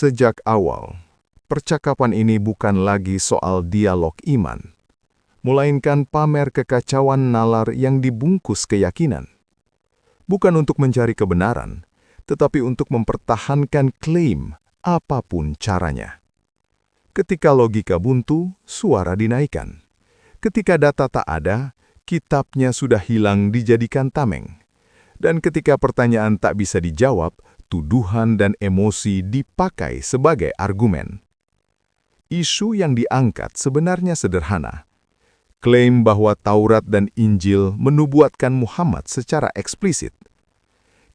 Sejak awal, percakapan ini bukan lagi soal dialog iman, melainkan pamer kekacauan nalar yang dibungkus keyakinan. Bukan untuk mencari kebenaran, tetapi untuk mempertahankan klaim apapun caranya. Ketika logika buntu, suara dinaikkan. Ketika data tak ada, kitabnya sudah hilang dijadikan tameng. Dan ketika pertanyaan tak bisa dijawab, tuduhan dan emosi dipakai sebagai argumen. Isu yang diangkat sebenarnya sederhana. Klaim bahwa Taurat dan Injil menubuatkan Muhammad secara eksplisit.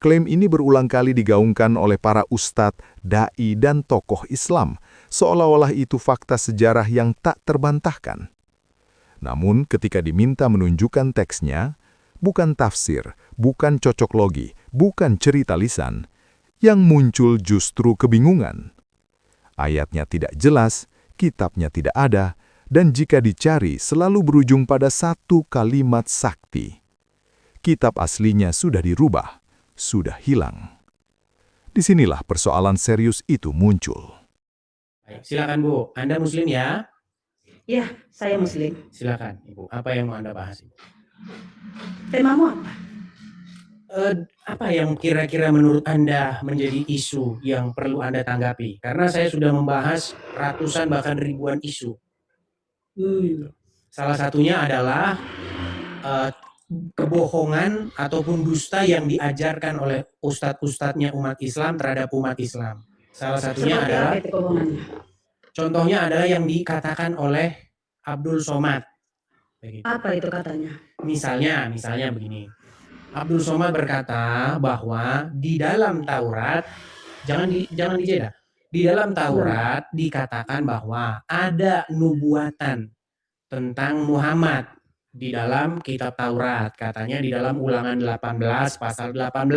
Klaim ini berulang kali digaungkan oleh para ustadz, dai, dan tokoh Islam, seolah-olah itu fakta sejarah yang tak terbantahkan. Namun ketika diminta menunjukkan teksnya, bukan tafsir, bukan cocok logi, bukan cerita lisan, yang muncul justru kebingungan. Ayatnya tidak jelas, kitabnya tidak ada, dan jika dicari selalu berujung pada satu kalimat sakti. Kitab aslinya sudah dirubah, sudah hilang. Disinilah persoalan serius itu muncul. Silakan Bu, Anda Muslim ya? Ya, saya Muslim. Silakan Ibu, apa yang mau Anda bahas? Temamu apa? Apa yang kira-kira menurut Anda menjadi isu yang perlu Anda tanggapi? Karena saya sudah membahas ratusan bahkan ribuan isu. Salah satunya adalah kebohongan ataupun dusta yang diajarkan oleh ustadz-ustadznya umat Islam terhadap umat Islam. Salah satunya adalah, contohnya adalah yang dikatakan oleh Abdul Somad. Begitu. Apa itu katanya? Misalnya begini. Abdul Somad berkata bahwa di dalam Taurat, jangan dijeda. Di dalam Taurat dikatakan bahwa ada nubuatan tentang Muhammad di dalam kitab Taurat. Katanya di dalam Ulangan 18 pasal 18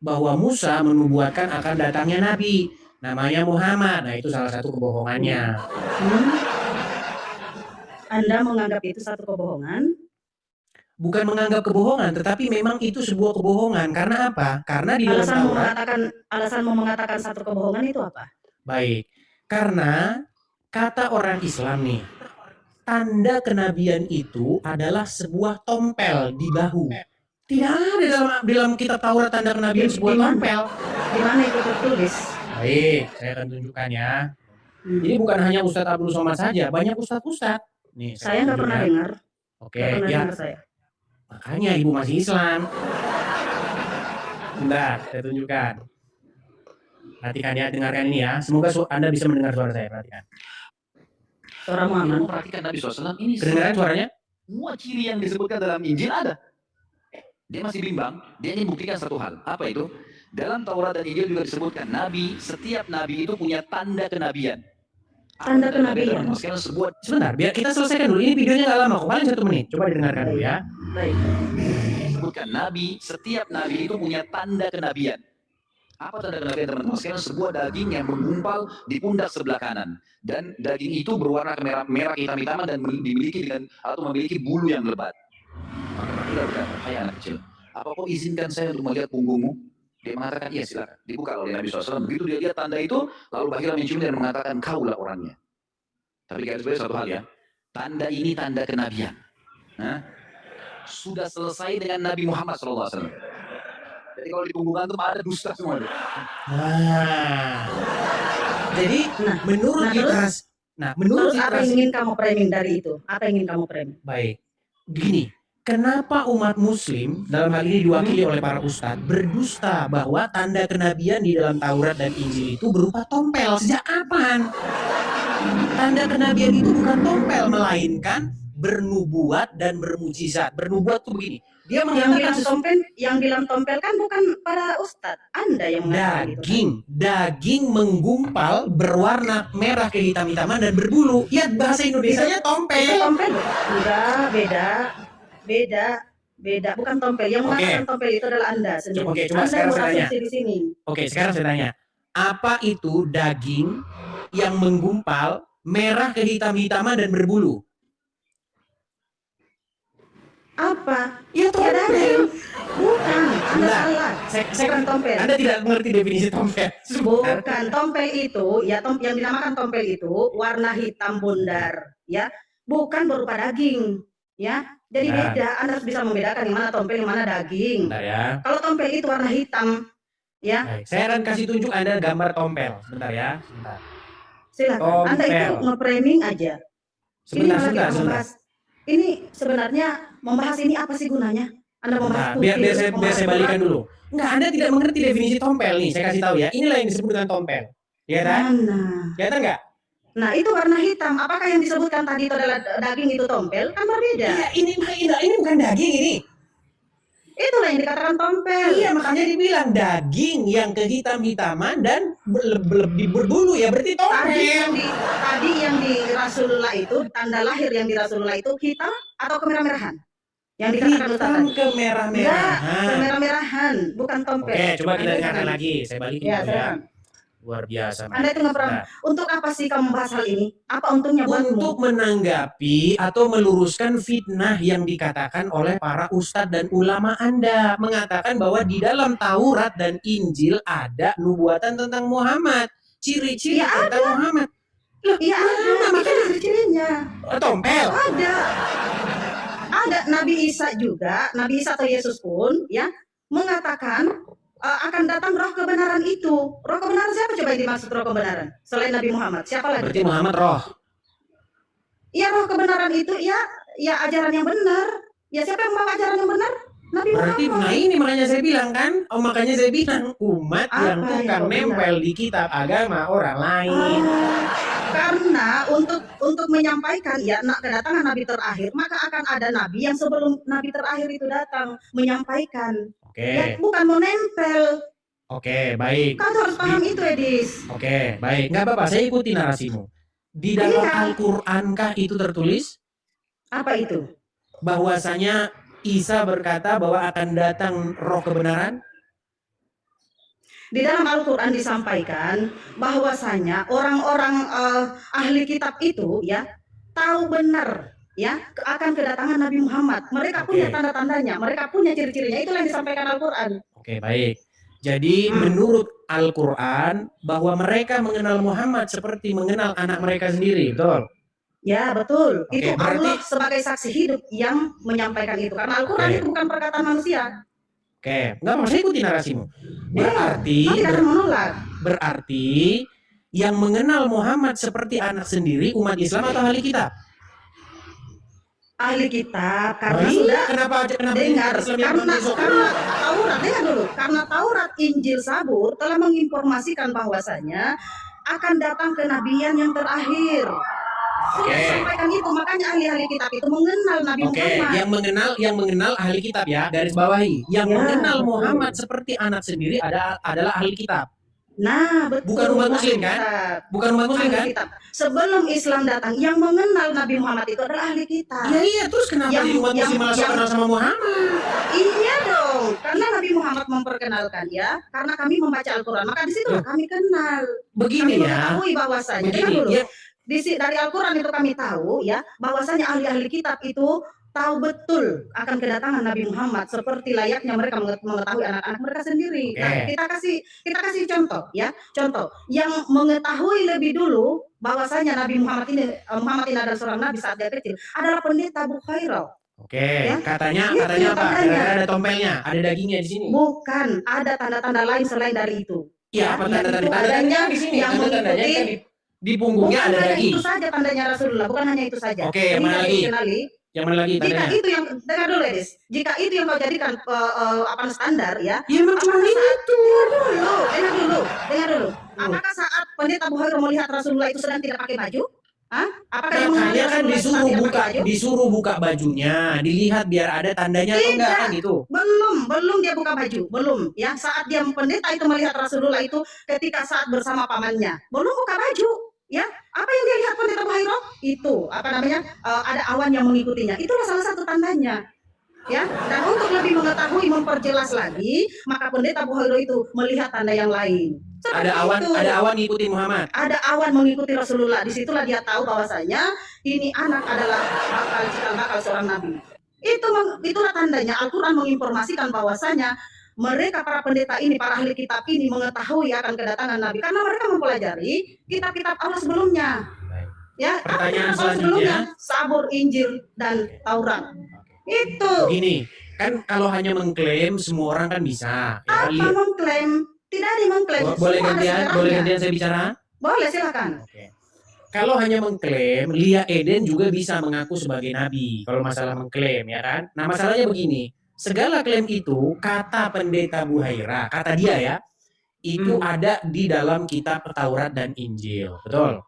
bahwa Musa menubuatkan akan datangnya nabi namanya Muhammad. Nah, itu salah satu kebohongannya. Anda menganggap itu satu kebohongan? Bukan menganggap kebohongan, tetapi memang itu sebuah kebohongan. Karena apa? Karena di dalam Taurat, alasanmu mengatakan satu kebohongan itu apa? Baik, karena kata orang Islam nih, tanda kenabian itu adalah sebuah tompel di bahu. Tidak ada dalam kitab Taurat tanda kenabian sebuah tompel. Di mana itu tertulis? Baik, saya akan tunjukkan ya. Ini bukan hanya Ustadz Abdul Somad saja, banyak ustadz-ustadz. Nih, saya nggak pernah dengar. Oke, ya. Saya. Makanya Ibu masih Islam. Bentar, saya tunjukkan. Perhatikan ya, dengarkan ini ya. Semoga Anda bisa mendengar suara saya, perhatikan. Suara Muhammad. Perhatikan Nabi SAW ini. Kedengaran suaranya? Semua ciri yang disebutkan dalam Injil ada. Dia masih bimbang, dia ingin buktikan satu hal. Apa itu? Dalam Taurat dan Injil juga disebutkan setiap nabi itu punya tanda kenabian. Tanda kenabian. Sebentar, biar kita selesaikan dulu. Ini videonya nggak lama kok, paling 1 menit. Coba didengarkan dulu ya. Baik. Disebutkan setiap nabi itu punya tanda kenabian. Apa tanda kenabian teman-teman sekalian? Sebuah daging yang menggumpal di pundak sebelah kanan, dan daging itu berwarna merah hitam-hitaman dan memiliki bulu yang lebat. Maka berkata, hai anak kecil, apa kau izinkan saya untuk melihat punggungmu? Dia mengatakan, iya silakan. Dibuka oleh Nabi SAW. Begitu dia lihat tanda itu, lalu Bahira mencium dan mengatakan, kaulah orangnya. Tapi garis bawah satu hal ya, tanda ini tanda kenabian. Sudah selesai dengan Nabi Muhammad SAW. Jadi kalau di punggungan itu ada dusta semua. Jadi menurut apa yang ingin kamu framing dari itu? Apa yang ingin kamu framing? Baik, begini. Kenapa umat Muslim dalam hal ini diwakili oleh para ustadz berdusta bahwa tanda kenabian di dalam Taurat dan Injil itu berupa tompel? Sejak kapan? Tanda kenabian itu bukan tompel, melainkan bernubuat dan bermujizat. Bernubuat tuh begini. Dia yang bilang tompel kan bukan para ustadz. Anda yang mengatakan daging menggumpal berwarna merah kehitam-hitaman dan berbulu. Ya, bahasa Indonesianya tompel. Tompel enggak, beda. Bukan tompel. Yang mengatakan tompel itu adalah Anda sendiri. Oke, coba sekarang saya tanya. Sekarang saya tanya. Apa itu daging yang menggumpal merah kehitam-hitaman dan berbulu? Apa? Ya Ya tompel. daging. Bukan, Anda Sebentar. salah. Saya Bukan kan tompel. Anda tidak mengerti definisi tompel. Sebentar. Bukan tompel itu, ya yang dinamakan tompel itu warna hitam bundar, ya, bukan berupa daging, ya. Jadi Nah. beda, Anda harus bisa membedakan yang mana tompel, yang mana daging. Bentar ya. Kalau tompel itu warna hitam, ya, Baik, saya akan kasih tunjuk Anda gambar tompel. Sebentar ya. Sebentar. silakan. Anda itu Tompel. nge-framing aja. Ini Sebentar, malah sebentar, kita sebentar. membahas. Ini sebenarnya membahas ini apa sih gunanya? Anda membahas Nah, biar saya membahas balikan Quran. dulu. Enggak, Anda tidak mengerti definisi tompel nih. Saya kasih tahu ya. Inilah yang disebut dengan tompel. Ya kan? Mana? Kelihatan nggak? Nah, itu warna hitam. Apakah yang disebutkan tadi itu adalah daging itu tompel? Kan berbeda. Iya, ini bukan daging ini. Itulah yang dikatakan tompel. Iya, makanya dibilang daging yang kehitam-hitaman dan lebih berbulu ya berarti tompel. Tadi yang di Rasulullah itu, tanda lahir yang di Rasulullah itu hitam atau kemerah-merahan? Yang dikatakan Ustaz Hitam tadi. Enggak, kemerah-merahan. kemerah-merahan, bukan tompel. Oke, coba kita Anda dengarkan jangan- lagi. Saya balikin Ya, dulu ya. silakan. Luar biasa. Anda itu nggak pernah. Nah, Untuk apa sih kamu membahas hal ini? Apa untungnya buatmu? untuk menanggapi atau meluruskan fitnah yang dikatakan oleh para ustadz dan ulama Anda, mengatakan bahwa di dalam Taurat dan Injil ada nubuatan tentang Muhammad, ciri-ciri Ya, tentang Muhammad. Loh, Iya ada, mana itu makanya ciri-cirinya. tompel. Ada Nabi Isa juga, Nabi Isa atau Yesus pun ya mengatakan akan datang roh kebenaran itu. Roh kebenaran siapa coba yang dimaksud roh kebenaran? Selain Nabi Muhammad, siapa lagi? Berarti Muhammad roh. Ya roh kebenaran itu ya ajaran yang benar. Ya siapa yang membawa ajaran yang benar? Nabi Berarti Muhammad. nah ini makanya saya bilang kan, makanya saya bilang umat Apa yang yang tukang kau bilang? nempel di kitab agama orang lain. Karena untuk menyampaikan ya kedatangan Nabi terakhir, maka akan ada Nabi yang sebelum Nabi terakhir itu datang menyampaikan. Ya Oke, bukan mau nempel. oke, baik. Kamu harus paham itu, Edis. Oke, baik. Nggak apa-apa, saya ikuti narasimu. Di dalam Iya. Al-Qur'ankah itu tertulis Apa itu? bahwasanya Isa berkata bahwa akan datang roh kebenaran? Di dalam Al-Quran disampaikan bahwasanya orang-orang ahli kitab itu ya tahu benar ya akan kedatangan Nabi Muhammad. Mereka punya Oke. tanda-tandanya, mereka punya ciri-cirinya. Itulah yang disampaikan Al-Quran. Oke, baik. Jadi menurut Al-Qur'an bahwa mereka mengenal Muhammad seperti mengenal anak mereka sendiri, betul? Ya betul. Oke, Itu berarti- Allah sebagai saksi hidup yang menyampaikan itu. Karena Al-Quran Oke. itu bukan perkataan manusia. Oke, nggak apa, saya ikuti narasimu. Ya, Berarti Kau tidak akan menolak. berarti yang mengenal Muhammad seperti anak sendiri umat Islam atau ahli kitab? Ahli kitab karena Nah, sudah kenapa dengar Islam yang besok? karena Taurat, dengar dulu, karena Taurat, Injil, Zabur telah menginformasikan bahwasanya akan datang kenabian yang terakhir. Sudah Oke. disampaikan itu, makanya ahli-ahli kitab itu mengenal Nabi Oke, Muhammad. yang mengenal ahli kitab ya, garis bawahi. Yang Ya, mengenal betul. Muhammad seperti anak sendiri adalah ahli kitab. Nah, betul. Bukan umat muslim, ahli kan? kitab. Bukan umat muslim Ahli kan? kitab. Sebelum Islam datang, yang mengenal Nabi Muhammad itu adalah ahli kitab. Ya iya, terus kenapa Yang- di umat muslim yang- malah sok yang- kenal sama Muhammad? Iya dong, karena Nabi Muhammad memperkenalkan ya, karena kami membaca Al-Quran, maka di situ kami kenal. Begini Kami ya, mengetahui bahwasanya, dengar begini dulu, ya. dari Al-Quran itu kami tahu ya, bahwasanya ahli-ahli kitab itu tahu betul akan kedatangan Nabi Muhammad seperti layaknya mereka mengetahui anak-anak mereka sendiri. Oke. Nah, kita kasih contoh ya, contoh yang mengetahui lebih dulu bahwasanya Nabi Muhammad ini adalah seorang nabi saat dia kecil adalah pendeta Bukhairah. Oke, Ya. katanya Itu apa? tandanya. Gara-gara ada tompelnya, ada dagingnya di sini. Bukan, ada tanda-tanda lain selain dari itu. Iya, apa Ya, tanda-tanda? itu Tanda-tandanya adanya di sini. yang Tanda-tandanya mengikuti- kan di punggungnya Bukan ada hanya daging. itu saja tandanya Rasulullah, bukan hanya itu saja. Oke, yang mana Jika lagi? dikenali, Yang mana lagi jika tandanya? itu yang dengar dulu Edis, jika itu yang kau jadikan standar ya. Ya emang cuma Apakah saat- itu. dengar dulu. Apakah saat pendeta Bukhairah melihat Rasulullah itu sedang tidak pakai baju? Hah? Apakah dia Makanya melihat kan Rasulullah itu sedang tidak pakai baju? disuruh buka bajunya, dilihat biar ada tandanya atau enggak Tidak. kan gitu. Belum dia buka baju, belum ya. Saat dia pendeta itu melihat Rasulullah itu ketika saat bersama pamannya, belum buka baju, ya. Apa yang dia lihat pendeta Bukhairah? Itu apa namanya? Ada awan yang mengikutinya. Itulah salah satu tandanya. Ya, dan untuk lebih mengetahui memperjelas lagi, maka pendeta Bukhairah itu melihat tanda yang lain. Seperti itu. Ada awan ngikutin Muhammad. Ada awan mengikuti Rasulullah. Disitulah dia tahu bahwasanya ini anak adalah cikal bakal seorang nabi. Itulah tandanya Al-Quran menginformasikan bahwasanya mereka para pendeta ini, para ahli kitab ini mengetahui akan kedatangan Nabi karena mereka mempelajari kitab-kitab Allah sebelumnya. Ya, Pertanyaan kitab Allah selanjutnya. Sabur, Injil, dan Taurat. Itu. Begini, kan kalau hanya mengklaim semua orang kan bisa. Ya, kan? Apa mengklaim? Tidak ada yang mengklaim. Boleh Semua ada gantian sejarahnya. saya bicara? Boleh, silakan. Oke. Kalau hanya mengklaim, Lia Eden juga bisa mengaku sebagai nabi. Kalau masalah mengklaim, ya kan? Nah, masalahnya begini. Segala klaim itu, kata pendeta Buhaira, kata dia ya, itu ada di dalam kitab Taurat dan Injil. Betul?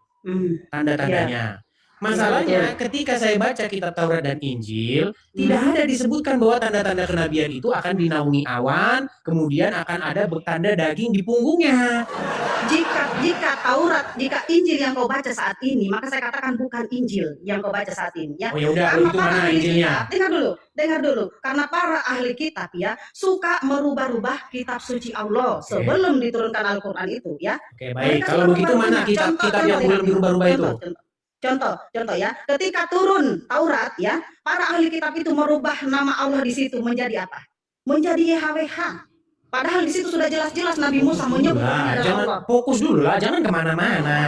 Tanda-tandanya. Masalahnya ketika saya baca kitab Taurat dan Injil, tidak ada disebutkan bahwa tanda-tanda kenabian itu akan dinaungi awan, kemudian akan ada tanda daging di punggungnya. Jika Taurat, jika Injil yang kau baca saat ini, maka saya katakan bukan Injil yang kau baca saat ini. Ya. Oh ya udah, Karena itu para mana ahli Injilnya? kitab, dengar dulu. Karena para ahli kitab ya suka merubah-rubah kitab suci Allah sebelum diturunkan Al-Quran itu ya. Oke, baik. Mereka Kalau suka begitu mana merubah-rubah. kitab-kitab yang belum dirubah-rubah itu? Contoh ya, ketika turun Taurat ya, para ahli kitab itu merubah nama Allah di situ menjadi apa? Menjadi YHWH. Padahal di situ sudah jelas-jelas Nabi Musa menyebut adalah jangan Allah. fokus dulu lah, jangan kemana-mana.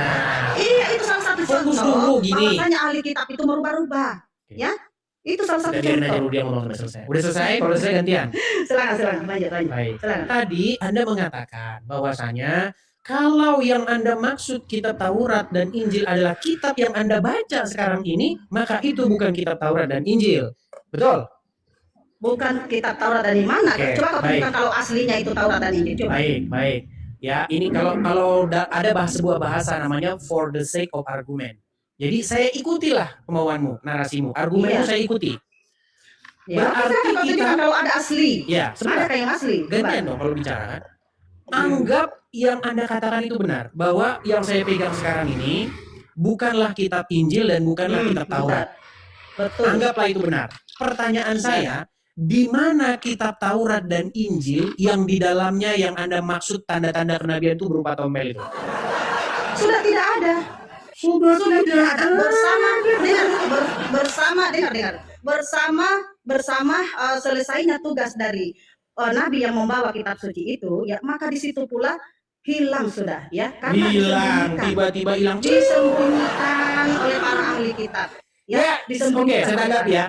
Iya, itu salah satu Fokus contoh. dulu gini. Bahwasanya ahli kitab itu merubah-rubah, ya. Itu salah satu Biarin aja contoh. dulu dia ngomong sampai selesai. Udah selesai? Kalau selesai gantian. Silakan, lanjut. Baik. Silakan. Tadi Anda mengatakan bahwasanya kalau yang Anda maksud kitab Taurat dan Injil adalah kitab yang Anda baca sekarang ini, maka itu bukan kitab Taurat dan Injil. Betul? Bukan kitab Taurat dari mana? Oke, Coba kau baik. tunjukkan kalau aslinya itu Taurat dan Injil. Coba. Baik. Ya, ini kalau ada sebuah bahasa namanya for the sake of argument. Jadi saya ikutilah kemauanmu, narasimu, argumenmu Iya. saya ikuti. Ya, Berarti silakan kau tunjukkan kalau ada asli. Ya, sebentar. Ada yang asli. Gantian dong kalau bicara. Anggap yang Anda katakan itu benar, bahwa yang saya pegang sekarang ini bukanlah kitab Injil dan bukanlah kitab Taurat. Betul. Anggaplah itu benar. Pertanyaan saya, di mana kitab Taurat dan Injil yang di dalamnya yang Anda maksud tanda-tanda kenabian itu berupa tombel itu? Sudah tidak ada. Sudah tidak ada. Bersama selesainya tugas dari Nabi yang membawa kitab suci itu, ya maka di situ pula hilang sudah, ya karena Hilang, tiba-tiba hilang. disembunyikan oleh para ahli kitab. Ya, oke,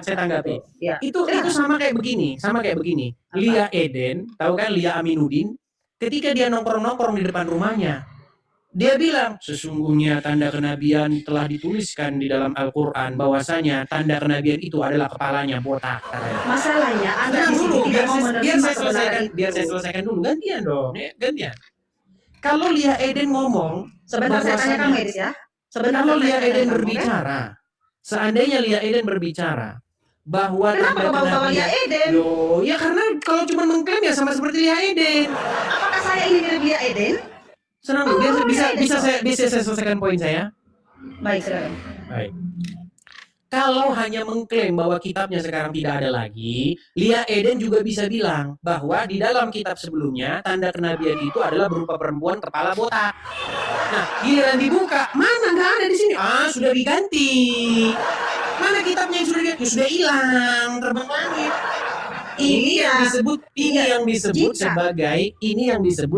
saya tanggapi. Ya. Itu sama kayak begini. Apa? Lia Eden, tahu kan Lia Aminuddin? Ketika dia nongkrong-nongkrong di depan rumahnya, dia bilang, sesungguhnya tanda kenabian telah dituliskan di dalam Al-Quran bahwasanya tanda kenabian itu adalah kepalanya botak. Masalahnya Anda Tenang di sini dulu, tidak mau biar menerima saya kebenaran biar saya itu. selesaikan dulu. Gantian dong, ya, gantian. Kalau Lia Eden ngomong, Sebentar saya tanyakan medis ya. Sebentar kalau saya Lia tanyakan, Eden oke? berbicara, seandainya Lia Eden berbicara bahwa Kenapa tanda kau bawa Lia kenabian, Eden? loh, ya karena kalau cuma mengklaim ya sama seperti Lia Eden. Apakah saya ini mirip Lia Eden? Senang dulu, Oh, Lia Eden, bisa saya selesaikan poin saya. Baik, silakan. Baik. Kalau hanya mengklaim bahwa kitabnya sekarang tidak ada lagi, Lia Eden juga bisa bilang bahwa di dalam kitab sebelumnya tanda kenabian itu adalah berupa perempuan kepala botak. Nah, giliran dibuka, mana nggak ada di sini? Sudah diganti. Mana kitabnya yang sudah diganti? Sudah hilang, terbang langit. Ini Iya. yang disebut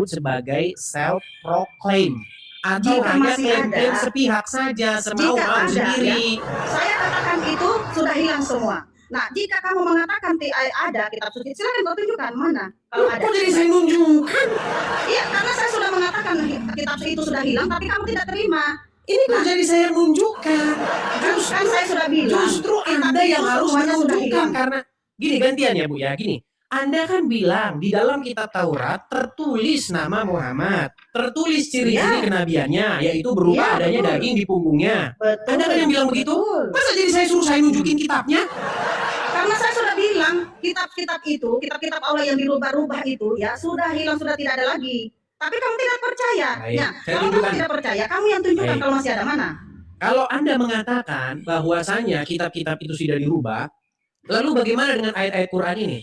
Jika- sebagai self proclaim atau Jika hanya masih klaim-klaim ada- sepihak saja, semau Jika mau ada, sendiri. Saya katakan itu sudah hilang semua. Nah, jika kamu mengatakan ada kitab suci, silakan kau tunjukkan mana kalau ada. Kok jadi saya nunjukkan? Iya, karena saya sudah mengatakan kitab itu sudah hilang, tapi kamu tidak terima. Ini kok jadi saya nunjukkan? Kan saya sudah bilang. Justru kitab Anda yang itu harus semuanya sudah menunjukkan hilang. karena gini gantian ya Bu ya, gini. Anda kan bilang di dalam kitab Taurat tertulis nama Muhammad, tertulis ciri-ciri Ya. kenabiannya, yaitu berupa Ya, adanya betul. daging di punggungnya. Betul. Anda kan yang bilang begitu? Betul. Masa jadi saya suruh saya nunjukin kitabnya? Karena saya sudah bilang kitab-kitab itu, kitab-kitab Allah yang dirubah-rubah itu ya sudah hilang, sudah tidak ada lagi. Tapi kamu tidak percaya. Baik, Nah, saya kalau tunjukkan. kamu tidak percaya, kamu yang tunjukkan Baik. kalau masih ada mana. Kalau Anda mengatakan bahwasanya kitab-kitab itu sudah dirubah, lalu bagaimana dengan ayat-ayat Quran ini?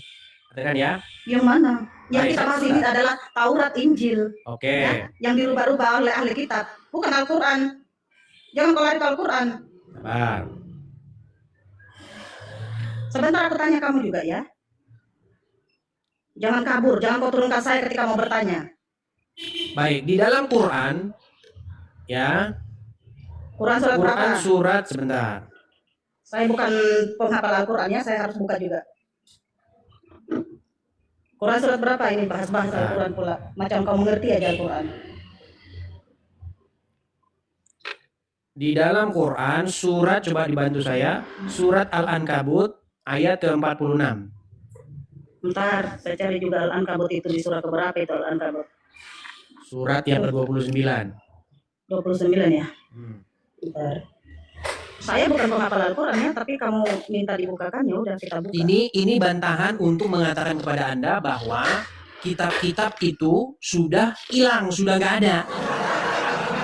Katakan ya. Yang mana? Yang Baik, kita bahas saya- ini adalah Taurat, Injil, Oke. ya, yang dirubah-rubah oleh ahli kitab, bukan Al-Quran. Jangan kau lari ke Al-Quran. Sabar. Sebentar aku tanya kamu juga ya. Jangan kabur, jangan kau turunkan saya ketika mau bertanya. Baik, di dalam Quran ya, Quran surat berapa? Quran surat sebentar. Saya bukan penghafal Al-Quran ya, saya harus buka juga. Quran surat berapa ini? Bahas-bahas Al-Quran pula. Macam kau mengerti aja Al-Quran. Di dalam Quran surat, coba dibantu saya, surat Al-Ankabut ayat ke-46. Bentar, saya cari juga Al-Ankabut itu di surat keberapa itu Al-Ankabut? Surat yang ke-29. 29 ya? Hmm. Bentar. Saya bukan penghafal Al-Quran ya, tapi kamu minta dibukakan ya udah kita buka. Ini bantahan untuk mengatakan kepada Anda bahwa kitab-kitab itu sudah hilang, sudah nggak ada.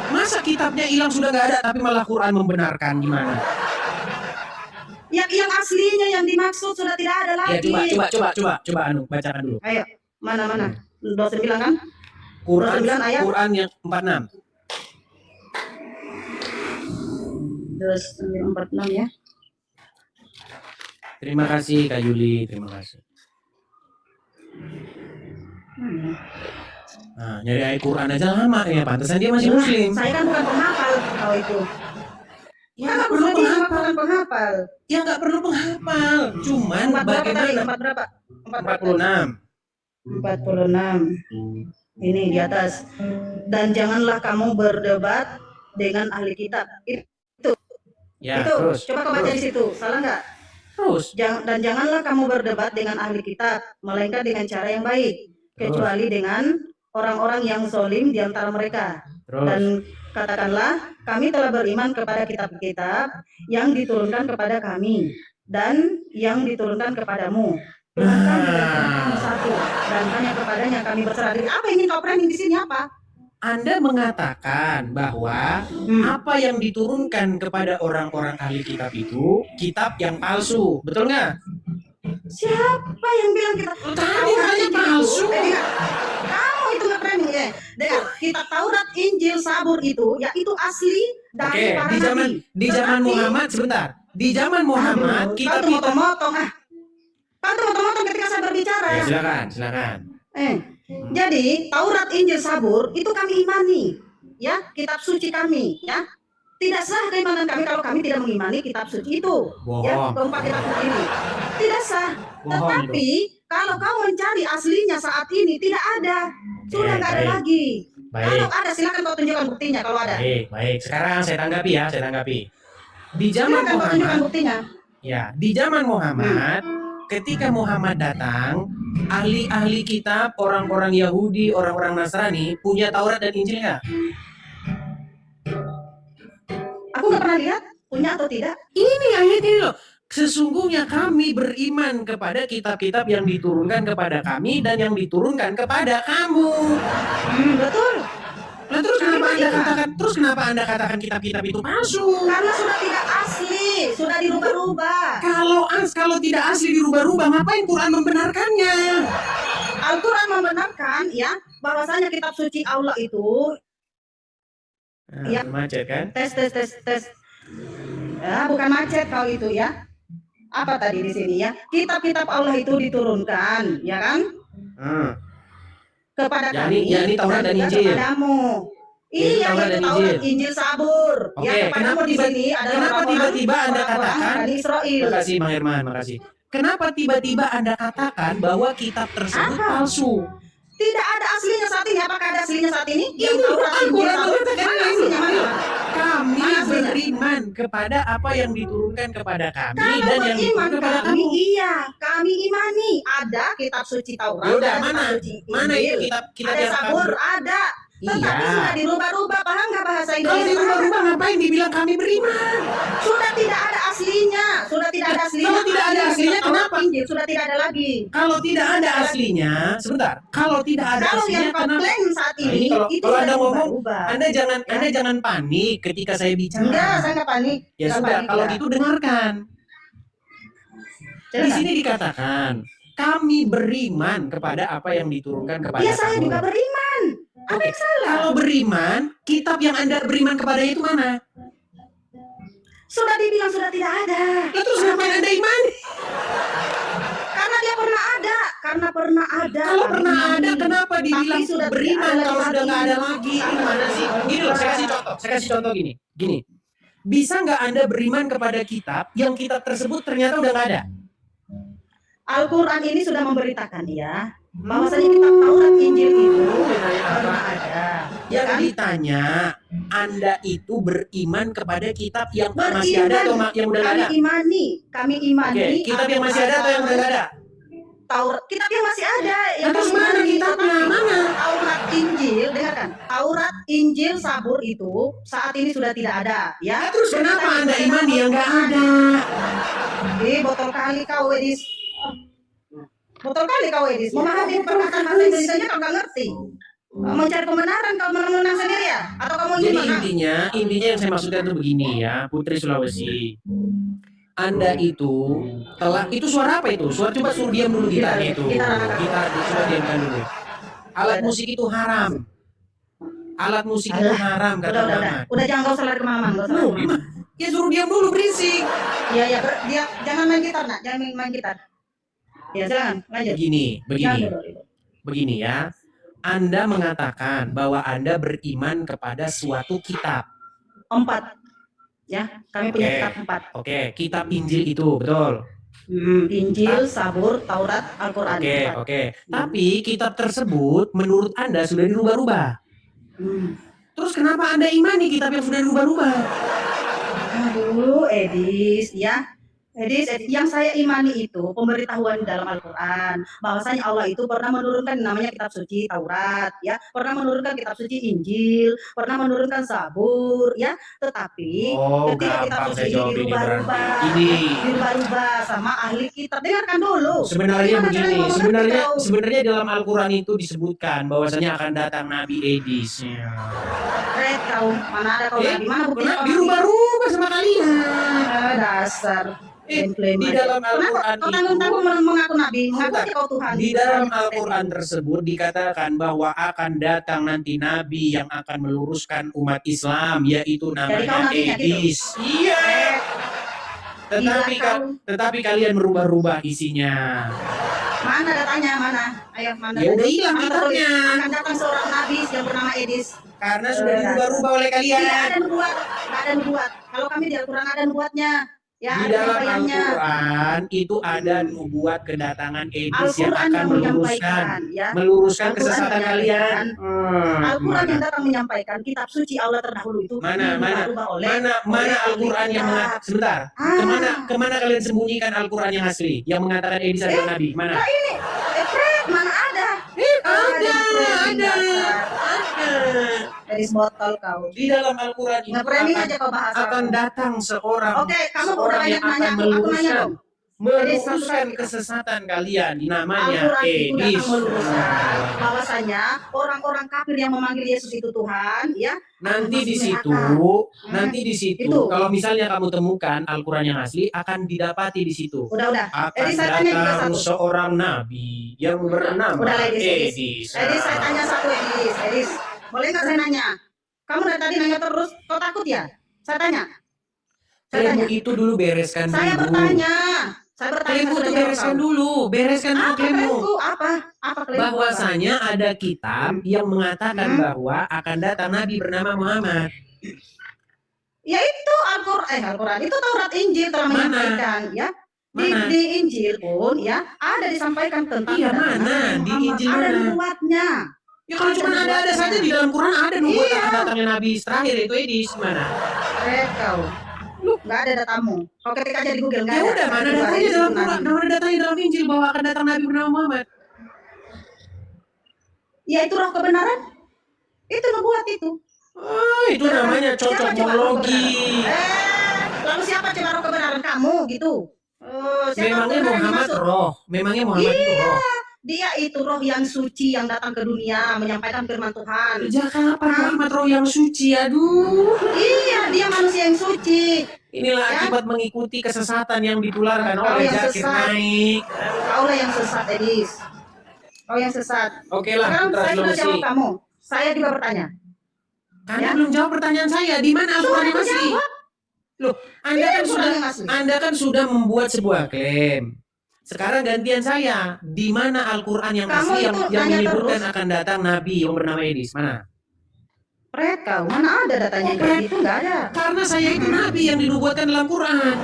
Masa kitabnya hilang sudah nggak ada, tapi malah Quran membenarkan, gimana? Yang aslinya yang dimaksud sudah tidak ada Ya lagi. coba Anu bacakan dulu. Ayo, mana? 29 kan? Quran 29 ayat. Quran yang 46. 46 ya. Terima kasih Kak Yuli, terima kasih. Nah, nyari ayat Quran aja lama ya, pantesan dia masih muslim. Saya kan bukan penghafal kalau itu. Ya Kan nggak aku perlu sudah bilang penghafal. aku bukan penghafal. Ya nggak perlu penghafal. Cuman Empat berapa tadi? bagaimana? Empat berapa? 46. 46. Ini di atas. Dan janganlah kamu berdebat dengan ahli kitab. Ya, Itu. terus. Coba kau baca di situ. Salah nggak? Terus. Dan janganlah kamu berdebat dengan ahli kitab, melainkan dengan cara yang baik, kecuali dengan orang-orang yang zalim di antara mereka. Terus. Dan katakanlah, kami telah beriman kepada kitab-kitab yang diturunkan kepada kami dan yang diturunkan kepadamu. Tuhan kami dan Tuhan kami satu, dan hanya kepadanya kami berserah diri. Apa yang ingin kau framing di sini apa? Anda mengatakan bahwa apa yang diturunkan kepada orang-orang ahli kitab itu kitab yang palsu, betul nggak? Siapa yang bilang kita? Tadi katanya palsu. Kamu itu nge-framing ya. Dengar, kitab Taurat, Injil, Zabur itu, ya itu asli dari Oke, para di zaman nabi. di zaman Berarti- Muhammad sebentar. Di zaman Muhammad Aduh, kitab kau tuh motong-motong ah. Kau tuh motong-motong ketika saya berbicara. Ya, silakan. Jadi Taurat, Injil, Zabur itu kami imani, ya kitab suci kami, ya. Tidak sah keimanan kami kalau kami tidak mengimani kitab suci itu, ya Bohong. keempat kitab suci ini tidak sah. Bohong Tetapi kalau kau mencari aslinya saat ini tidak ada, sudah nggak ada baik. lagi. Kalau Baik. ada silakan kau tunjukkan buktinya kalau ada. Baik. Sekarang saya tanggapi ya, Di zaman Silakan kau tunjukkan Muhammad, buktinya. ya, di zaman Muhammad, ketika Muhammad datang, ahli-ahli kitab, orang-orang Yahudi, orang-orang Nasrani punya Taurat dan Injil nggak? Aku nggak pernah lihat punya atau tidak. Ini ayat ini loh. Sesungguhnya kami beriman kepada kitab-kitab yang diturunkan kepada kami dan yang diturunkan kepada kamu. Betul. Nah, terus kenapa Anda katakan kitab-kitab itu palsu? Karena sudah tidak asli, sudah dirubah-rubah. Kalau tidak asli dirubah-rubah, ngapain Quran membenarkannya? Al-Quran membenarkan ya bahwasanya kitab suci Allah itu Nah, Ya. macet kan? tes. Ya, bukan macet kau itu ya. Apa tadi di sini ya? Kitab-kitab Allah itu diturunkan, ya kan? Kepada kami yakni Taurat dan juga Injil. kepadamu. Yakni Iya, Taurat itu dan Taurat, Injil. Injil, Zabur. Oke, Ya, kepadamu kenapa di sini adalah kenapa orang-orang- tiba-tiba Anda orang-orang katakan? Bani Israel. Makasih Bang Herman, makasih. Kenapa tiba-tiba Anda katakan bahwa kitab tersebut Apa? palsu? Tidak ada aslinya saat ini. Apakah ada aslinya saat ini? Ini Yang Taurat, Injil, Al-Quran Zabur. mengatakan Mana ini. aslinya? Mana? Kami Mana aslinya? beriman kepada apa yang diturunkan kepada kami Kalau dan yang beriman diturunkan kepada kami, kamu. iya, kami imani ada kitab suci Taurat, Yaudah, ada mana? kitab suci Mana itu Injil, kitab ada yang Zabur, kamu? ada. Tetapi Iya. sudah dirubah-rubah, paham nggak bahasa Kalau Indonesia? dirubah-rubah ngapain dibilang kami beriman? Sudah tidak ada aslinya, sudah tidak ada aslinya. Kalau tidak ada aslinya, Taurat, kenapa? Injil sudah tidak ada lagi. Kalau tidak ada aslinya, sebentar. Kalau tidak ada Kalau aslinya, yang kau kenapa? klaim saat Nah, ini, ini kalau itu Anda sudah ngomong, dirubah-rubah. Anda jangan panik ketika saya bicara. Enggak, saya nggak panik. Ya Nggak sudah, panik, kalau ya. gitu dengarkan. Di Silakan. sini dikatakan, kami beriman kepada apa yang diturunkan kepada Iya, saya kamu. juga beriman. Apa Oke. yang salah? Kalau beriman, kitab yang Anda beriman kepadanya itu mana? Sudah dibilang sudah tidak ada. Lah, terus ngapain Anda imani? ada, karena pernah ada. Kalau Kami pernah ada, imani. kenapa dibilang Tapi sudah beriman tidak ada kalau lagi sudah nggak ada lagi. lagi? Ini mana sih? Gini loh, saya kasih contoh gini. Gini, bisa nggak Anda beriman kepada kitab yang kitab tersebut ternyata udah nggak ada? Al-Quran ini sudah memberitakan ya, bahwasanya kitab Taurat Injil itu pernah ada. Ya Yang kan? ditanya, Anda itu beriman kepada kitab yang masih ada atau yang udah nggak ada? Kami imani. Oke, kitab yang masih ada atau yang udah nggak ada? Taurat, kitab yang masih ada. Yang Terus kami mana imani, kitabnya? tetapi Mana? Taurat Injil, dengarkan. Taurat Injil Sabur itu saat ini sudah tidak ada. Ya. Terus kenapa Anda imani yang nggak ada? Botol kali kau Edis. Botol kali kau Edis. Memahami perkataan bahasa Indonesia kau nggak ngerti. Mencari kebenaran kau menang sendiri ya? Atau kamu Jadi gimana? intinya yang saya maksudkan itu begini ya, Putri Sulawesi. Anda itu telah, itu suara apa itu? Suara, coba suruh diam dulu gitarnya itu. Gitar, coba diamkan dulu. Alat musik itu haram. Alat musik itu haram kata Muhammad. Udah jangan kau salah kemana-mana. Nggak usah lari kemana-mana. Ya suruh diam dulu, berisik. Iya, dia jangan main gitar nak, jangan main gitar. Ya silakan, lanjut. Begini ya. Anda mengatakan bahwa Anda beriman kepada suatu kitab. 4. Ya, kami punya Oke. kitab 4. Oke, kitab Injil itu, betul. Injil, Sabur, Taurat, Al-Quran. Oke. Tapi kitab tersebut menurut Anda sudah dirubah-rubah. Terus kenapa Anda imani kitab yang sudah dirubah-rubah? Aduh, Edis, ya. Edis, yang saya imani itu pemberitahuan dalam Al-Quran, bahwasanya Allah itu pernah menurunkan namanya kitab suci Taurat, ya, pernah menurunkan kitab suci Injil, pernah menurunkan Zabur, ya, tetapi ketika kitab suci ini dirubah-rubah sama ahli kitab. Dengarkan dulu. Sebenarnya Gimana begini, caranya mengerti kau? sebenarnya dalam Al-Quran itu disebutkan bahwasanya akan datang Nabi Edis. Red kau, mana ada kau lagi? Mana buktinya kau Dirubah-rubah sama kalian. dasar. Di dalam Al-Quran kau tanggung-tanggung mengaku nabi, mengaku kau Tuhan. Di dalam Al-Quran tersebut dikatakan bahwa akan datang nanti Nabi yang akan meluruskan umat Islam, yaitu namanya Edis. Iya. Tetapi kalian merubah-rubah isinya. Mana datanya? Mana? Ayo, mana? Ya udah hilang kitabnya. Akan datang seorang nabi yang bernama Edis. Karena sudah dirubah-rubah oleh kalian. Tidak ada nubuat. Kalau kami di Al-Quran ada nubuatnya. Ya, di dalam Al-Quran itu ada nubuat kedatangan Edis yang akan meluruskan kesesatan kalian. Al-Quran yang datang menyampaikan kitab suci Allah terdahulu itu mana Al-Quran yang sebentar. Kemana kalian sembunyikan Al-Quran yang asli yang mengatakan Edis adalah nabi? Mana? Ini, mana ada? Ada. Dari botol kau. Di dalam Al-Quran itu akan datang seorang yang akan meluruskan kesesatan kalian, namanya Edis. Bahwasanya orang-orang kafir yang memanggil Yesus itu Tuhan, ya. Nanti di situ, kalau misalnya kamu temukan Al-Quran yang asli, akan didapati di situ. Udah. Akan datang seorang nabi yang bernama Edis. Edis, saya tanya satu, Edis. Boleh nggak saya nanya? Kamu dari tadi nanya terus, kau takut ya? Saya tanya. Klaimmu itu dulu bereskan dulu. Saya bertanya. Klaimmu itu bereskan dulu klaimmu. Apa klaimmu? Bahwasanya ada kitab yang mengatakan bahwa akan datang nabi bernama Muhammad. Ya itu Al-Quran itu Taurat Injil telah menyampaikan, ya. Di Injil pun ya ada disampaikan tentang di Injil ada nubuatnya. Ya kalau cuma ada saja di dalam Quran ada nubuat akan datangnya nabi terakhir itu Edis mana? Kau lu nggak ada datamu. Kau ketik aja di Google nggak ada. Ya udah, mana datanya dalam Quran, mana datanya dalam Injil bahwa akan datang nabi bernama Muhammad? Ya itu roh kebenaran. Itu nubuat itu. Itu namanya cocokologi. Lalu siapa coba roh kebenaran kamu gitu? Memangnya Muhammad roh? Itu roh? Dia itu roh yang suci yang datang ke dunia menyampaikan firman Tuhan. Sejak kapan Muhammad roh yang suci? Aduh. Iya, dia manusia yang suci. Inilah akibat mengikuti kesesatan yang ditularkan oleh Zakir Naik. Kaulah yang sesat, Edis. Kau yang sesat. Oke lah. Sekarang saya sudah jawab kamu. Saya juga bertanya. Anda belum jawab pertanyaan saya. Di mana Al-Quran yang asli? Loh, Anda kan sudah membuat sebuah klaim Sekarang gantian saya. Di mana Al-Quran yang Kamu asli yang itu nanya menyebutkan terus. akan datang Nabi yang bernama Edis? Mana? Pret kau, mana ada datanya Oh, kayak pret. gitu, nggak ada. Karena saya itu Nabi yang dinubuatkan dalam Quran.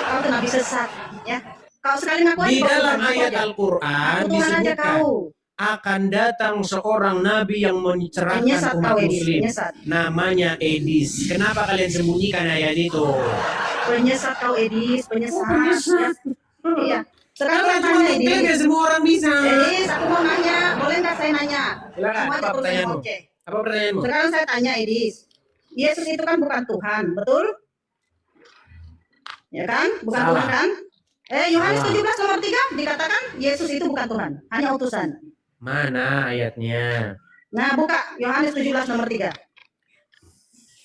Kau tuh nabi sesat, ya. Kau sekali ngaku Di aja, kau dalam Tuhan, ngaku ayat aja. Al-Quran Aku Tuhan aja disebutkan kau. akan datang seorang Nabi yang mencerahkan Penyesat umat kau Edis, muslim. penyesat. Namanya Edis. Kenapa kalian sembunyikan ayat itu? Penyesat kau Edis, penyesat. Penyesat. Ya. Iya. Sekarang Karena saya cuma tanya mengklaim Edis. ya semua orang bisa. Edis, aku mau nanya, boleh nggak saya nanya? Silakan, Semua apa aja urusan pertanyaanmu? oke. Apa pertanyaanmu? Sekarang saya tanya Edis. Yesus itu kan bukan Tuhan, betul? Ya kan? Bukan Salah. Tuhan kan? Yohanes Salah. 17 nomor 3 dikatakan Yesus itu bukan Tuhan, hanya utusan. Mana ayatnya? Nah, buka Yohanes 17 nomor 3.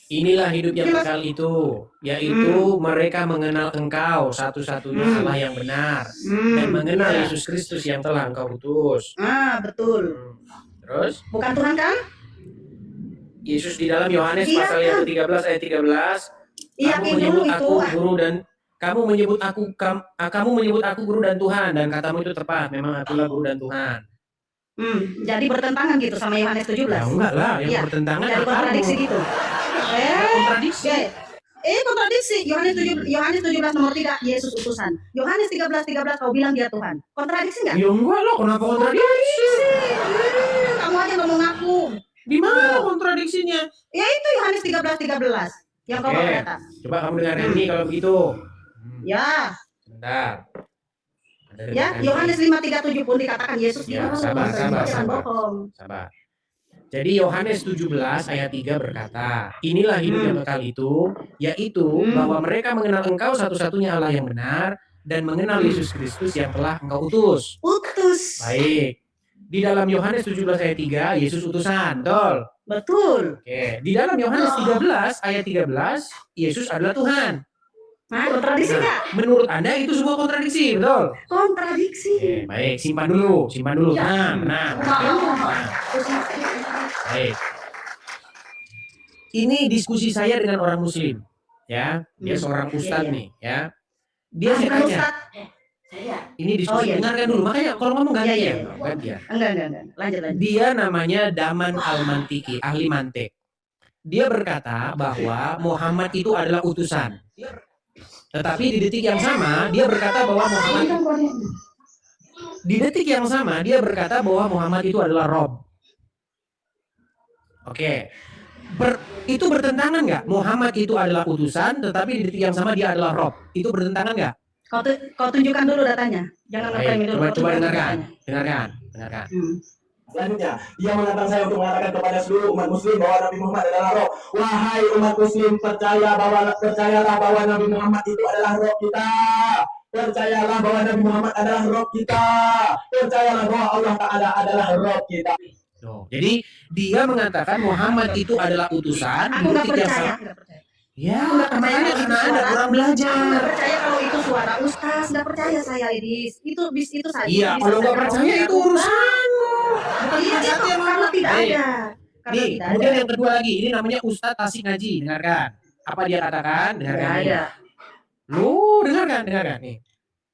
Inilah hidup yang kekal itu, yaitu mereka mengenal Engkau satu-satunya Allah yang benar dan mengenal iya. Yesus Kristus yang telah Engkau utus. Betul. Terus Bukan Tuhan kan? Yesus di dalam Yohanes Iya, pasal yang kan? ke-13 ayat 13, Iya, kamu dulu menyebut itu. aku guru dan kamu menyebut aku guru dan Tuhan, dan katamu itu tepat, memang akulah guru dan Tuhan. Jadi bertentangan gitu sama Yohanes 17. Ya enggak lah, yang Iya, bertentangan Jadi kontradiksi gitu. kontradiksi. Kontradiksi. Yohanes 17 nomor 3 Yesus utusan. Yohanes 13 kau bilang dia Tuhan. Kontradiksi enggak? Ya enggak lah, kenapa kontradiksi? Kamu aja ngomong ngaku. Di mana kontradiksinya? Ya itu Yohanes 13 yang kau Oke. kata. Coba kamu dengarkan ini kalau begitu. Ya, Sebentar. Anda ya dengarkan Yohanes 5:37 pun dikatakan Yesus Ya, dibohong, sabar, sabar, jangan sabar. bohong. ini. Sabar. Jadi Yohanes 17 ayat 3 berkata, inilah hidup yang kekal itu, yaitu bahwa mereka mengenal Engkau satu-satunya Allah yang benar dan mengenal Yesus Kristus yang telah Engkau utus. Utus. Baik. Di dalam Yohanes 17 ayat 3, Yesus utusan, betul? Betul. Oke. Di dalam Yohanes 13 ayat 13, Yesus adalah Tuhan. Nah, kontradiksi enggak? Menurut Anda itu sebuah kontradiksi, betul? Kontradiksi. Oke, baik, simpan dulu. Tenang. Baik. Ini diskusi saya dengan orang muslim, ya. Dia seorang ustadz nih, ya. Dia saya Bukan tanya, Ustaz. Saya. ini diskusi, iya. dengarkan dulu. Makanya kalau ngomong gantian, Iya. gantian. Enggak. Lanjut. Dia namanya Daman Al-Mantiki, ahli mantik. Dia berkata bahwa Muhammad itu adalah utusan. Tetapi di detik yang sama dia berkata bahwa Muhammad itu adalah Rob. Oke. Itu bertentangan nggak? Muhammad itu adalah utusan, tetapi di detik yang sama dia adalah Rob. Itu bertentangan nggak? Kau tunjukkan dulu datanya. Jangan ngeklaim dulu. Coba kau tunjukkan dengarkan. datanya. Dengarkan. Selanjutnya, dia menantang saya untuk mengatakan kepada seluruh umat muslim bahwa Nabi Muhammad adalah roh. Wahai umat muslim, percayalah bahwa Nabi Muhammad itu adalah roh kita. Percayalah bahwa Nabi Muhammad adalah roh kita. Percayalah bahwa Allah Ta'ala adalah roh kita. Jadi dia mengatakan Muhammad itu adalah utusan. Aku di nggak detik yang percaya. sama- Nggak percaya. Ya, Aku nggak percaya makanya kalau karena itu Anda suara. kurang Aku belajar. nggak percaya kalau itu suara ustaz. Nggak percaya saya Edis. Itu saja. Iya, Bisa kalau nggak saya percaya bohong. itu urusanmu. Iya, itu karena tidak Baik. ada. Karena Nih, tidak kemudian ada. yang kedua lagi, ini namanya Ustadz Tasik Ngaji. Dengarkan. Apa dia katakan? Dengarkan. Nggak nih. ada. Lu dengarkan nih.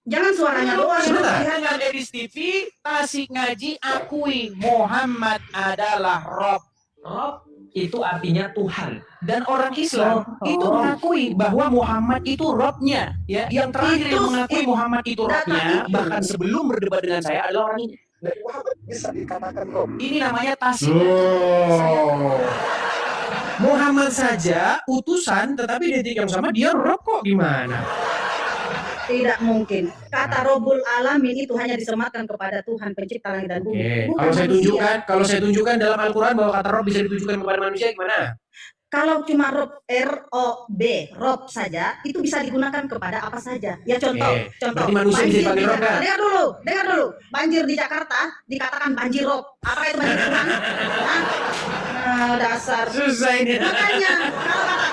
Jangan suaranya doang. Sebentar. Dengan Edis TV, Tasik Ngaji akui Muhammad adalah Rob. Rob itu artinya Tuhan. Dan orang Islam itu mengakui bahwa Muhammad itu Robnya. Ya, yang terakhir yang mengakui Muhammad itu Robnya, bahkan sebelum berdebat dengan saya adalah orang ini. Bisa dikatakan roh. Ini namanya Tasik. Muhammad saja utusan, tetapi di detik yang sama dia Rob kok gimana? Tidak mungkin. Kata Robul Alamin itu hanya disematkan kepada Tuhan pencipta langit dan bumi. Oke, Bukan kalau saya manusia. tunjukkan dalam Al-Qur'an bahwa kata Rob bisa ditujukan kepada manusia gimana? Kalau cuma Rob, R-O-B, Rob saja, itu bisa digunakan kepada apa saja. Ya contoh. Berarti manusia bisa dipanggil Rob kan? Dengar dulu. Banjir di Jakarta dikatakan banjir Rob. Apa itu banjir Tuhan? Hah? Dasar. Susah ini. Makanya kalau kata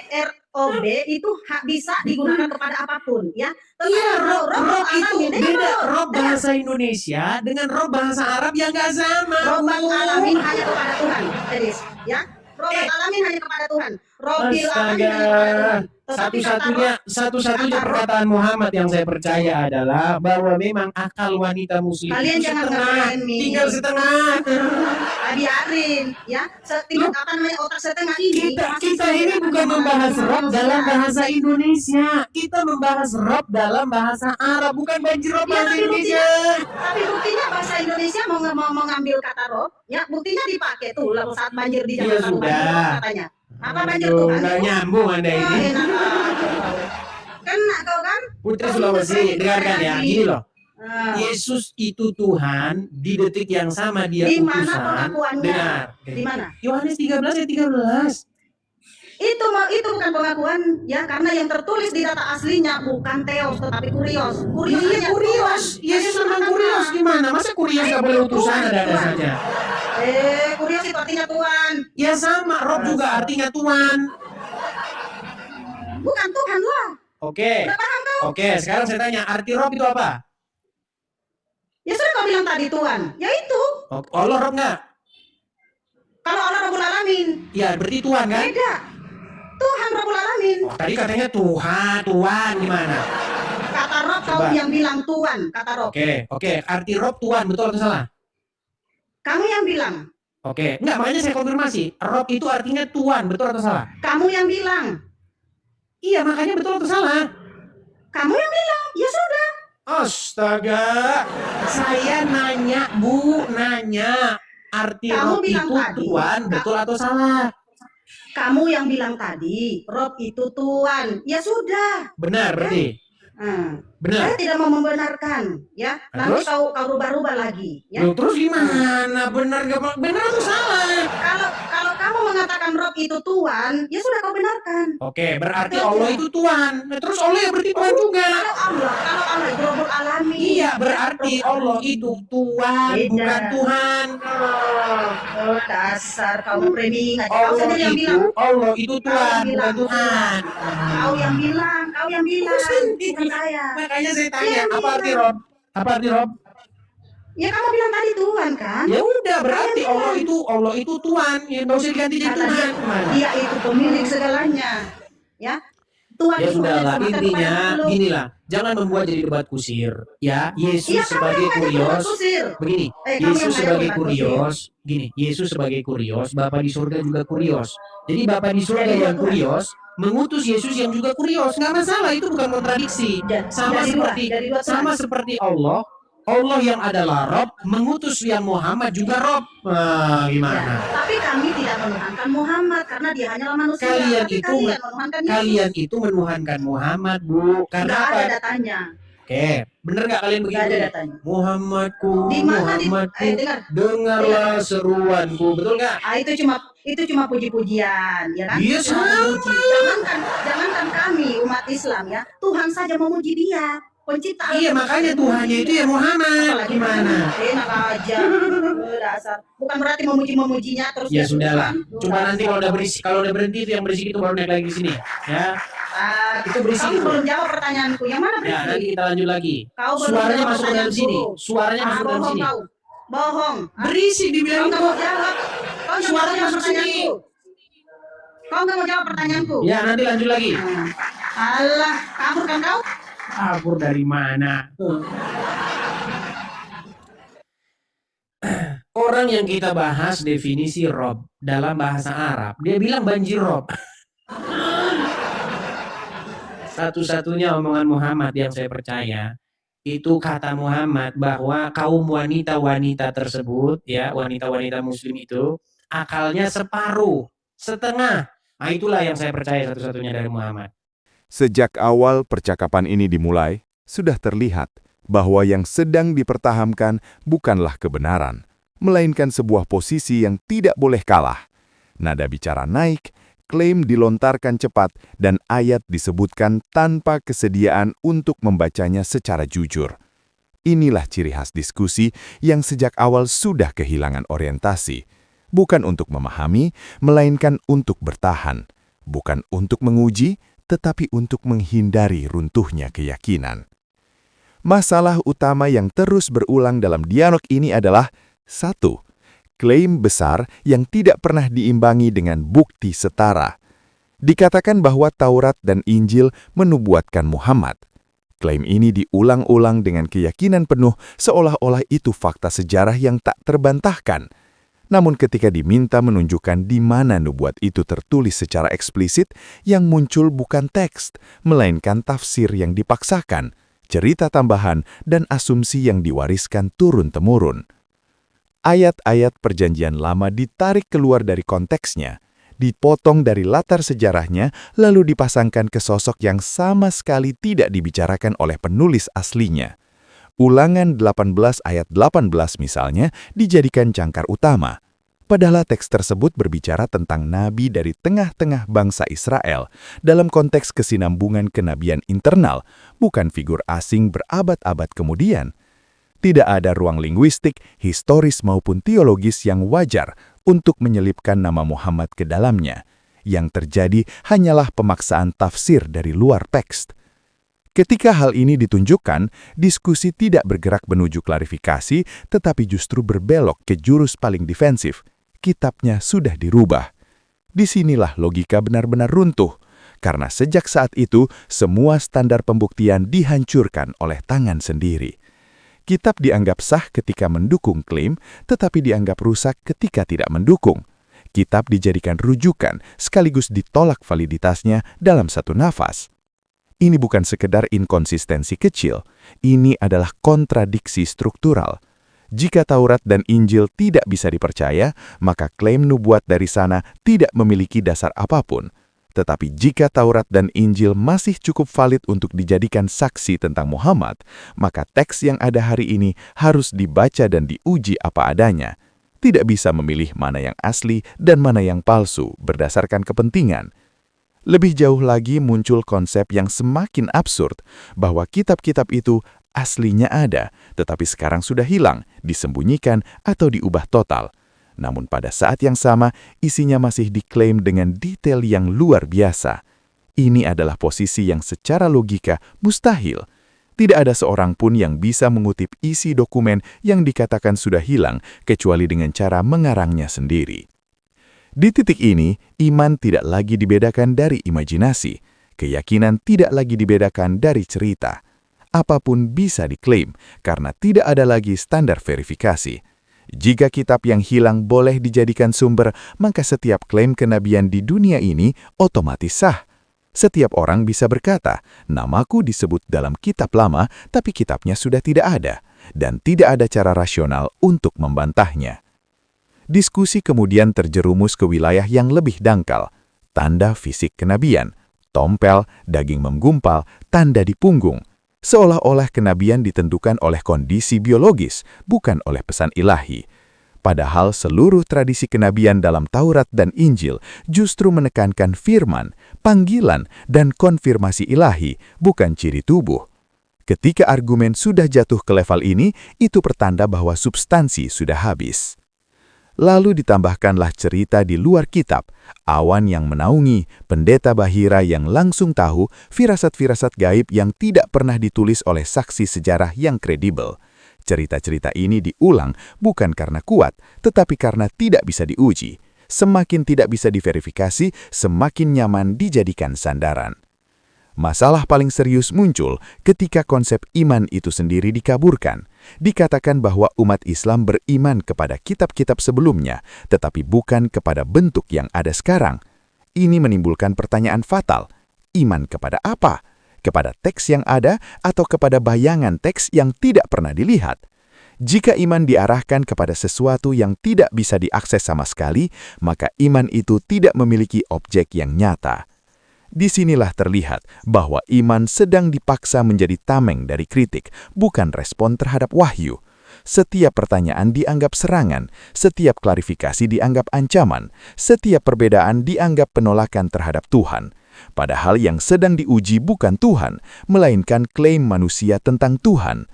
R-O-B itu bisa digunakan kepada apapun, ya. Iya, Rob itu Alamin, dengar beda. dulu. Rob bahasa Indonesia dengan Rob bahasa Arab yang nggak sama. Robbal Alamin hanya kepada Tuhan, Edis, ya. Robbal Alamin hanya kepada Tuhan. Robbil Astaga. alamin. Tetapi kata Rob, Satu-satunya perkataan Muhammad yang saya percaya adalah bahwa memang akal wanita muslim kalian itu jangan setengah, ngeremeh. tinggal setengah. Biarin ya. Tinggal apa namanya otak setengah ini. Kita ini bukan membahas Rob dalam bahasa Indonesia. Kita membahas Rob dalam bahasa Arab, bukan banjir Rob Ya, bahasa tapi Indonesia. Tapi buktinya bahasa Indonesia mau mengambil kata Rob, ya buktinya dipakai tuh saat banjir di Ya Jakarta sudah. banjir Rob katanya. Apa banjir Aduh, Tuhan? nggak nyambung Anda Oh, ini. enak aja kau. Kena kau kan? Putri Sulawesi, dengarkan ya. Gini loh. Nah, Yesus itu Tuhan di detik yang sama dia Di mana utusan. pengakuannya? Dengar. di mana? Yohanes 13 ayat 13. Itu bukan pengakuan ya, karena yang tertulis di data aslinya bukan teos tetapi kurios. Kurios Iya hanya kurios. Yesus memang kurios. Gimana? Masa kurios nggak boleh utusan ada saja? Kurios itu artinya Tuhan, Ya sama. Rob juga artinya Tuhan. bukan Tuhan lah. Oke. Udah paham kau? Oke. Sekarang saya tanya. Arti Rob itu apa? Ya sudah kau bilang tadi Tuhan, ya itu. Allah Rob nggak? Kalau Allah Rabbul Alamin, Ya berarti Tuhan kan? beda. Tuhan Rabbul Alamin. Tadi katanya Tuhan gimana? Kata Rob kau Coba. yang bilang Tuhan, kata Rob. Oke. Arti Rob Tuhan, betul atau salah? Kamu yang bilang, Oke. Enggak, makanya saya konfirmasi. Rob itu artinya Tuhan, betul atau salah? kamu yang bilang, Iya, makanya betul atau salah? kamu yang bilang, ya sudah. Astaga. Saya nanya, Bu, nanya. Arti Kamu Rob bilang itu tadi, Tuhan, betul atau salah? Kamu yang bilang tadi, Rob itu Tuhan, ya sudah. Benar berarti. Benar. Saya tidak mau membenarkan, ya. Nah, Nanti terus? kau rubah-rubah lagi, ya. Loh, terus gimana? Benar atau salah? Kalau kamu mengatakan Rob itu Tuhan, ya sudah kau benarkan. Oke, berarti Allah itu Tuhan. Nah, terus Allah ya berarti Tuhan juga. Kalau Allah itu Rabbul Alamin. Iya, berarti Allah itu Tuhan, Beda. bukan Tuhan. Oh, dasar kamu framing aja. Kau sendiri yang bilang. Allah itu Tuhan, Kau bukan bilang. Tuhan. Kau yang bilang, bukan saya. Makanya saya tanya, Iya, apa arti iya. Rob? Apa arti Rob? Ya kamu bilang tadi Tuhan kan? Ya udah, berarti Allah itu Tuhan. Ya nggak usah diganti jadi Kata dia, Tuhan. Gimana? dia itu pemilik segalanya. Ya. Tuhan Ya itu sudahlah, hanya semata intinya kepada makhluk. ginilah. Jangan membuat jadi debat kusir. Ya, Yesus Iya, kamu sebagai yang ngajak debat kurios. kusir. Begini, Kamu yang Yesus ngajak sebagai debat kurios. Gini, Yesus sebagai kurios, Bapa di surga juga kurios. Jadi Bapa di surga Jadi yang dua Tuhan. kurios mengutus Yesus yang juga kurios. Nggak masalah, itu bukan kontradiksi. Sama Jadi dua Tuhan. sama seperti Allah yang adalah Rob mengutus yang Muhammad juga Rob. Nah, Ya, gimana? tapi kami tidak menuhankan Muhammad karena dia hanyalah manusia. Kalian Tapi itu menuhankan Yesus. Kalian itu menuhankan Muhammad, Bu. Karena Nggak apa? ada datanya. Oke, bener nggak kalian Nggak ada begitu? datanya. Muhammadku, Di mana Muhammadku, dengar. dengarlah seruanku, betul nggak? Itu cuma puji-pujian, ya kan? Iya, Cuma sama. memuji. Jangankan kami umat Islam ya, Tuhan saja memuji dia, pencipta. Iya, makanya Tuhannya itu ya Muhammad. Apalagi Gimana? Enak aja. Dasar. Bukan berarti memuji-memujinya terus. Ya dia sudahlah. Tuhan. Cuma nanti kalau udah berhenti itu yang berisik itu baru naik lagi ke sini. Ya. Itu berisik Kamu itu. belum jawab pertanyaanku. Yang mana Ya, nanti berisik? kita lanjut lagi. Kau belum Suaranya jawab masuk ke dalam pertanyaanku. sini. Suaranya masuk ke dalam Bohong sini. kau. Bohong. Berisik Kau dibilang nggak itu. mau jawab. Kau nggak Suaranya mau jawab masuk sini. pertanyaanku. Kau nggak mau jawab pertanyaanku. Ya, nanti lanjut lagi. Alah, kabur kan kau? Kabur dari mana? Orang yang kita bahas definisi Rob dalam bahasa Arab, dia bilang banjir Rob. Satu-satunya omongan Muhammad yang saya percaya, itu kata Muhammad bahwa kaum wanita-wanita tersebut, ya wanita-wanita muslim itu, akalnya separuh, setengah. Nah itulah yang saya percaya satu-satunya dari Muhammad. Sejak awal percakapan ini dimulai, sudah terlihat bahwa yang sedang dipertahankan bukanlah kebenaran, melainkan sebuah posisi yang tidak boleh kalah. Nada bicara naik, klaim dilontarkan cepat, dan ayat disebutkan tanpa kesediaan untuk membacanya secara jujur. Inilah ciri khas diskusi yang sejak awal sudah kehilangan orientasi. Bukan untuk memahami, melainkan untuk bertahan. Bukan untuk menguji, tetapi untuk menghindari runtuhnya keyakinan. Masalah utama yang terus berulang dalam dialog ini adalah 1. Klaim besar yang tidak pernah diimbangi dengan bukti setara. Dikatakan bahwa Taurat dan Injil menubuatkan Muhammad. Klaim ini diulang-ulang dengan keyakinan penuh seolah-olah itu fakta sejarah yang tak terbantahkan. Namun ketika diminta menunjukkan di mana nubuat itu tertulis secara eksplisit, yang muncul bukan teks, melainkan tafsir yang dipaksakan, cerita tambahan, dan asumsi yang diwariskan turun-temurun. Ayat-ayat Perjanjian Lama ditarik keluar dari konteksnya, dipotong dari latar sejarahnya, lalu dipasangkan ke sosok yang sama sekali tidak dibicarakan oleh penulis aslinya. Ulangan 18 ayat 18 misalnya dijadikan cangkar utama. Padahal teks tersebut berbicara tentang nabi dari tengah-tengah bangsa Israel dalam konteks kesinambungan kenabian internal, bukan figur asing berabad-abad kemudian. Tidak ada ruang linguistik, historis maupun teologis yang wajar untuk menyelipkan nama Muhammad ke dalamnya. Yang terjadi hanyalah pemaksaan tafsir dari luar teks. Ketika hal ini ditunjukkan, diskusi tidak bergerak menuju klarifikasi, tetapi justru berbelok ke jurus paling defensif. Kitabnya sudah dirubah. Disinilah logika benar-benar runtuh, karena sejak saat itu semua standar pembuktian dihancurkan oleh tangan sendiri. Kitab dianggap sah ketika mendukung klaim, tetapi dianggap rusak ketika tidak mendukung. Kitab dijadikan rujukan, sekaligus ditolak validitasnya dalam satu nafas. Ini bukan sekedar inkonsistensi kecil, ini adalah kontradiksi struktural. Jika Taurat dan Injil tidak bisa dipercaya, maka klaim nubuat dari sana tidak memiliki dasar apapun. Tetapi jika Taurat dan Injil masih cukup valid untuk dijadikan saksi tentang Muhammad, maka teks yang ada hari ini harus dibaca dan diuji apa adanya. Tidak bisa memilih mana yang asli dan mana yang palsu berdasarkan kepentingan. Lebih jauh lagi muncul konsep yang semakin absurd, bahwa kitab-kitab itu aslinya ada, tetapi sekarang sudah hilang, disembunyikan, atau diubah total. Namun pada saat yang sama, isinya masih diklaim dengan detail yang luar biasa. Ini adalah posisi yang secara logika mustahil. Tidak ada seorang pun yang bisa mengutip isi dokumen yang dikatakan sudah hilang, kecuali dengan cara mengarangnya sendiri. Di titik ini, iman tidak lagi dibedakan dari imajinasi. Keyakinan tidak lagi dibedakan dari cerita. Apapun bisa diklaim, karena tidak ada lagi standar verifikasi. Jika kitab yang hilang boleh dijadikan sumber, maka setiap klaim kenabian di dunia ini otomatis sah. Setiap orang bisa berkata, namaku disebut dalam kitab lama, tapi kitabnya sudah tidak ada, dan tidak ada cara rasional untuk membantahnya. Diskusi kemudian terjerumus ke wilayah yang lebih dangkal, tanda fisik kenabian, tompel, daging menggumpal, tanda di punggung. Seolah-olah kenabian ditentukan oleh kondisi biologis, bukan oleh pesan ilahi. Padahal seluruh tradisi kenabian dalam Taurat dan Injil justru menekankan firman, panggilan, dan konfirmasi ilahi, bukan ciri tubuh. Ketika argumen sudah jatuh ke level ini, itu pertanda bahwa substansi sudah habis. Lalu ditambahkanlah cerita di luar kitab, awan yang menaungi, pendeta Bahira yang langsung tahu, firasat-firasat gaib yang tidak pernah ditulis oleh saksi sejarah yang kredibel. Cerita-cerita ini diulang bukan karena kuat, tetapi karena tidak bisa diuji. Semakin tidak bisa diverifikasi, semakin nyaman dijadikan sandaran. Masalah paling serius muncul ketika konsep iman itu sendiri dikaburkan. Dikatakan bahwa umat Islam beriman kepada kitab-kitab sebelumnya, tetapi bukan kepada bentuk yang ada sekarang. Ini menimbulkan pertanyaan fatal. Iman kepada apa? Kepada teks yang ada atau kepada bayangan teks yang tidak pernah dilihat? Jika iman diarahkan kepada sesuatu yang tidak bisa diakses sama sekali, maka iman itu tidak memiliki objek yang nyata. Disinilah terlihat bahwa iman sedang dipaksa menjadi tameng dari kritik, bukan respon terhadap wahyu. Setiap pertanyaan dianggap serangan, setiap klarifikasi dianggap ancaman, setiap perbedaan dianggap penolakan terhadap Tuhan. Padahal yang sedang diuji bukan Tuhan, melainkan klaim manusia tentang Tuhan.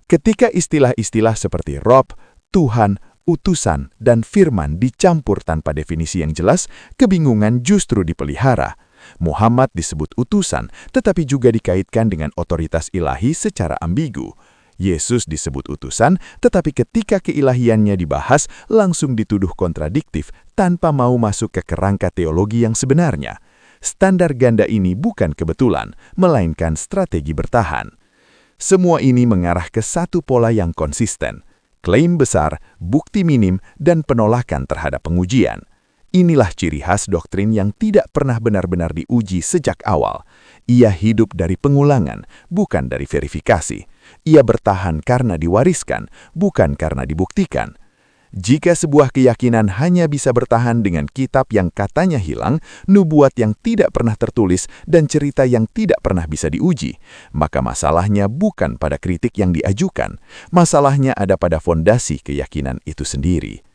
Ketika istilah-istilah seperti Rob, Tuhan, utusan, dan firman dicampur tanpa definisi yang jelas, kebingungan justru dipelihara. Muhammad disebut utusan, tetapi juga dikaitkan dengan otoritas ilahi secara ambigu. Yesus disebut utusan, tetapi ketika keilahiannya dibahas, langsung dituduh kontradiktif tanpa mau masuk ke kerangka teologi yang sebenarnya. Standar ganda ini bukan kebetulan, melainkan strategi bertahan. Semua ini mengarah ke satu pola yang konsisten. Klaim besar, bukti minim, dan penolakan terhadap pengujian. Inilah ciri khas doktrin yang tidak pernah benar-benar diuji sejak awal. Ia hidup dari pengulangan, bukan dari verifikasi. Ia bertahan karena diwariskan, bukan karena dibuktikan. Jika sebuah keyakinan hanya bisa bertahan dengan kitab yang katanya hilang, nubuat yang tidak pernah tertulis, dan cerita yang tidak pernah bisa diuji, maka masalahnya bukan pada kritik yang diajukan. Masalahnya ada pada fondasi keyakinan itu sendiri.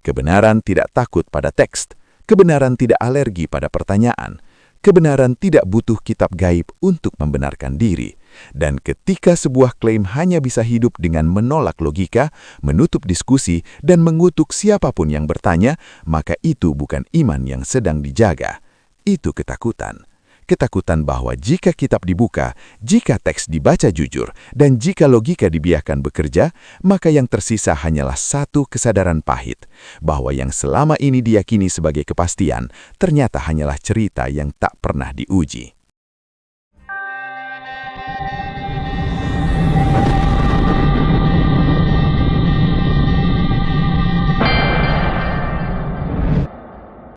Kebenaran tidak takut pada teks. Kebenaran tidak alergi pada pertanyaan. Kebenaran tidak butuh kitab gaib untuk membenarkan diri. Dan ketika sebuah klaim hanya bisa hidup dengan menolak logika, menutup diskusi, dan mengutuk siapapun yang bertanya, maka itu bukan iman yang sedang dijaga. Itu ketakutan. Ketakutan bahwa jika kitab dibuka, jika teks dibaca jujur, dan jika logika dibiarkan bekerja, maka yang tersisa hanyalah satu kesadaran pahit, bahwa yang selama ini diyakini sebagai kepastian, ternyata hanyalah cerita yang tak pernah diuji.